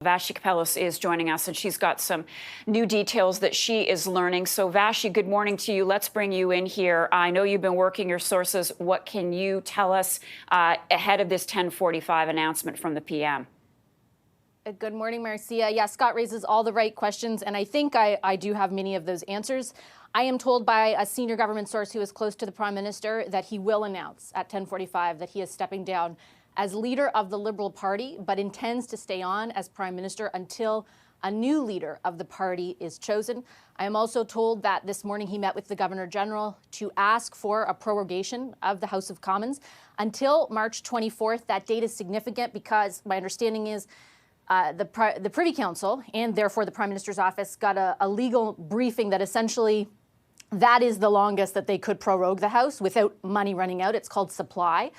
Vassy Kapelos is joining us, and she's got some new details that she is learning. So, Vassy, good morning to you. Let's bring you in here. I know you've been working your sources. What can you tell us ahead of this 10:45 announcement from the PM? Good morning, Marcia. Yeah, Scott raises all the right questions, and I think I do have many of those answers. I am told by a senior government source who is close to the Prime Minister that he will announce at 10:45 that he is stepping down as leader of the Liberal Party, but intends to stay on as Prime Minister until a new leader of the party is chosen. I am also told that this morning he met with the Governor General to ask for a prorogation of the House of Commons until March 24th. That date is significant because my understanding is the Privy Council and therefore the Prime Minister's office got a legal briefing that essentially that is the longest that they could prorogue the House without money running out. It's called supply.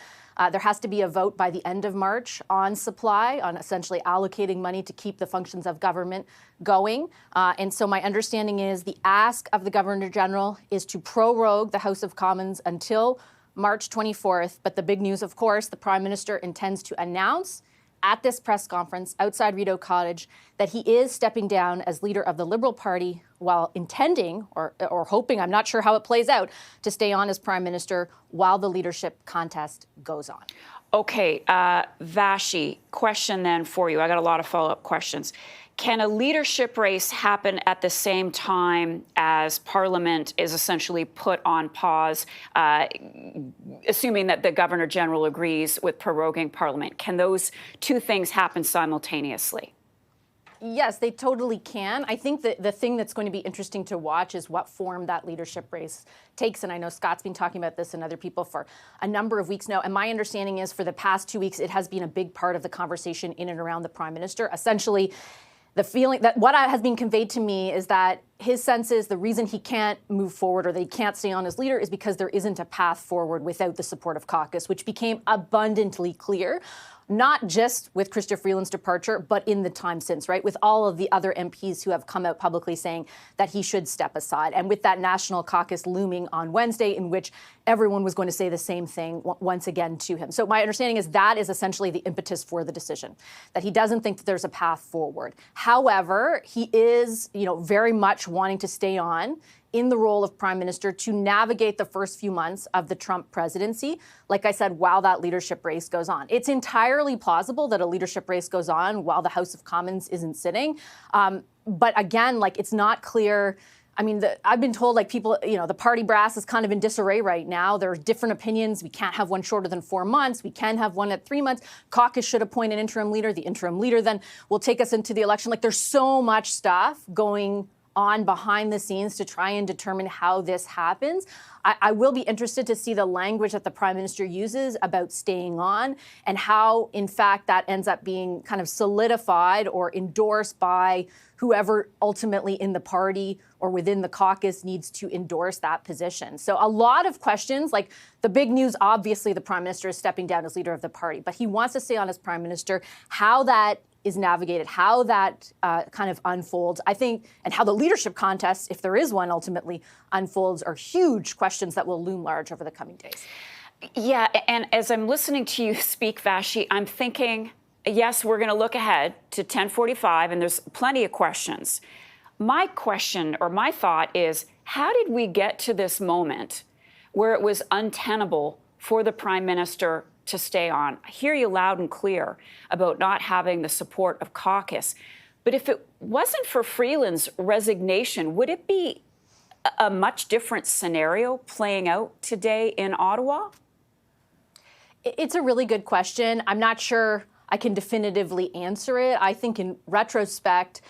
There has to be a vote by the end of March on supply, on essentially allocating money to keep the functions of government going. And so my understanding is the ask of the Governor General is to prorogue the House of Commons until March 24th. But the big news, of course, the Prime Minister intends to announce at this press conference outside Rideau Cottage that he is stepping down as leader of the Liberal Party while intending or hoping, I'm not sure how it plays out, to stay on as Prime Minister while the leadership contest goes on. Okay, Vassy, question then for you. I got a lot of follow-up questions. Can a leadership race happen at the same time as Parliament is essentially put on pause, assuming that the Governor General agrees with proroguing Parliament? Can those two things happen simultaneously? Yes, they totally can. I think that the thing that's going to be interesting to watch is what form that leadership race takes. And I know Scott's been talking about this and other people for a number of weeks now. And my understanding is for the past 2 weeks, it has been a big part of the conversation in and around the Prime Minister. Essentially, the feeling that what has been conveyed to me is that his sense is the reason he can't move forward or they can't stay on as leader is because there isn't a path forward without the support of caucus, which became abundantly clear, not just with Chrystia Freeland's departure, but in the time since, right? With all of the other MPs who have come out publicly saying that he should step aside. And with that national caucus looming on Wednesday, in which everyone was going to say the same thing once again to him. So my understanding is that is essentially the impetus for the decision, that he doesn't think that there's a path forward. However, he is, very much wanting to stay on in the role of Prime Minister to navigate the first few months of the Trump presidency, like I said, while that leadership race goes on. It's entirely plausible that a leadership race goes on while the House of Commons isn't sitting. But again, it's not clear. I mean, I've been told, people, the party brass is kind of in disarray right now. There are different opinions. We can't have one shorter than 4 months. We can have one at 3 months. Caucus should appoint an interim leader. The interim leader then will take us into the election. There's so much stuff going on behind the scenes to try and determine how this happens. I will be interested to see the language that the Prime Minister uses about staying on and how, in fact, that ends up being kind of solidified or endorsed by whoever ultimately in the party or within the caucus needs to endorse that position. So a lot of questions, the big news, obviously the Prime Minister is stepping down as leader of the party, but he wants to stay on as Prime Minister. How that is navigated, how that kind of unfolds, I think, and how the leadership contest, if there is one, ultimately unfolds, are huge questions that will loom large over the coming days. Yeah, and as I'm listening to you speak, Vassy, I'm thinking, yes, we're going to look ahead to 10:45, and there's plenty of questions. My question or my thought is, how did we get to this moment where it was untenable for the Prime Minister to stay on? I hear you loud and clear about not having the support of caucus. But if it wasn't for Freeland's resignation, would it be a much different scenario playing out today in Ottawa? It's a really good question. I'm not sure I can definitively answer it. I think in retrospect,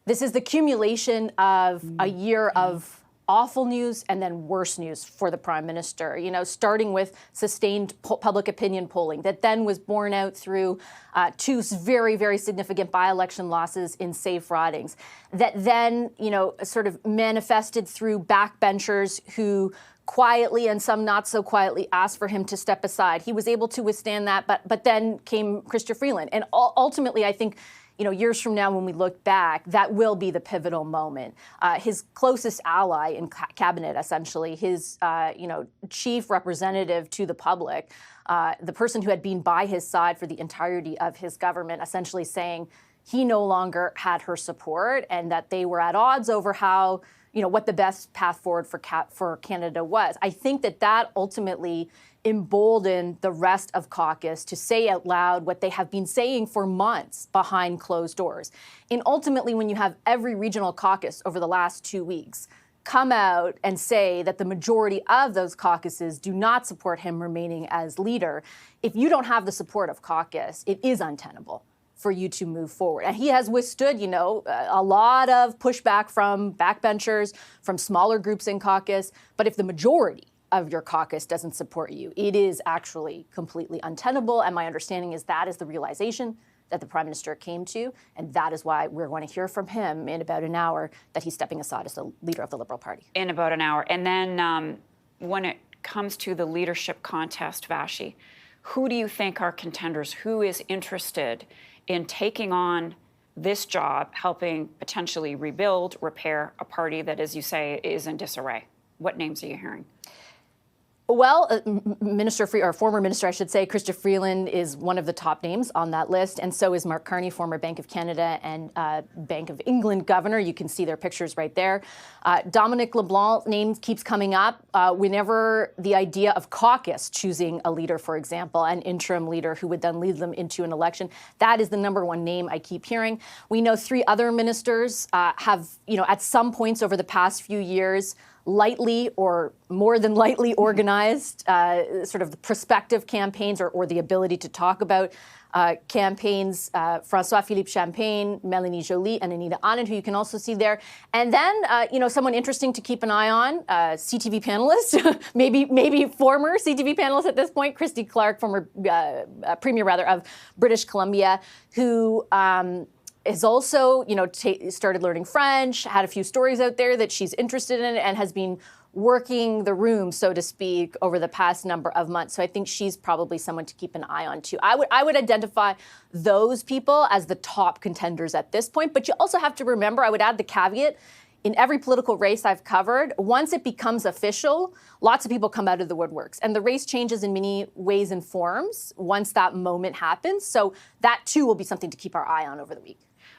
this is the accumulation of a year of awful news and then worse news for the Prime Minister, starting with sustained public opinion polling that then was borne out through two very, very significant by-election losses in safe ridings that then, sort of manifested through backbenchers who quietly and some not so quietly asked for him to step aside. He was able to withstand that, but then came Chrystia Freeland. And ultimately, I think, years from now when we look back, that will be the pivotal moment. His closest ally in cabinet, essentially, his, chief representative to the public, the person who had been by his side for the entirety of his government, essentially saying he no longer had her support and that they were at odds over how, what the best path forward for Canada was. I think that ultimately emboldened the rest of caucus to say out loud what they have been saying for months behind closed doors. And ultimately, when you have every regional caucus over the last 2 weeks come out and say that the majority of those caucuses do not support him remaining as leader, if you don't have the support of caucus, it is untenable for you to move forward. And he has withstood, a lot of pushback from backbenchers, from smaller groups in caucus. But if the majority of your caucus doesn't support you, it is actually completely untenable. And my understanding is that is the realization that the Prime Minister came to, and that is why we're going to hear from him in about an hour that he's stepping aside as the leader of the Liberal Party. In about an hour. And then when it comes to the leadership contest, Vassy, who do you think are contenders? Who is interested in taking on this job, helping potentially rebuild, repair a party that, as you say, is in disarray? What names are you hearing? Well, former minister, I should say, Chrystia Freeland is one of the top names on that list, and so is Mark Carney, former Bank of Canada and Bank of England governor. You can see their pictures right there. Dominic LeBlanc's name keeps coming up whenever the idea of caucus choosing a leader, for example, an interim leader who would then lead them into an election. That is the number one name I keep hearing. We know 3 other ministers have, at some points over the past few years, lightly or more than lightly organized sort of prospective campaigns or the ability to talk about campaigns. François-Philippe Champagne, Mélanie Joly, and Anita Anand, who you can also see there. And then, someone interesting to keep an eye on, CTV panelist, maybe former CTV panelist at this point, Christy Clark, former Premier of British Columbia, who has also, started learning French, had a few stories out there that she's interested in, and has been working the room, so to speak, over the past number of months. So I think she's probably someone to keep an eye on too. I would identify those people as the top contenders at this point. But you also have to remember, I would add the caveat, in every political race I've covered, once it becomes official, lots of people come out of the woodworks. And the race changes in many ways and forms once that moment happens. So that too will be something to keep our eye on over the week.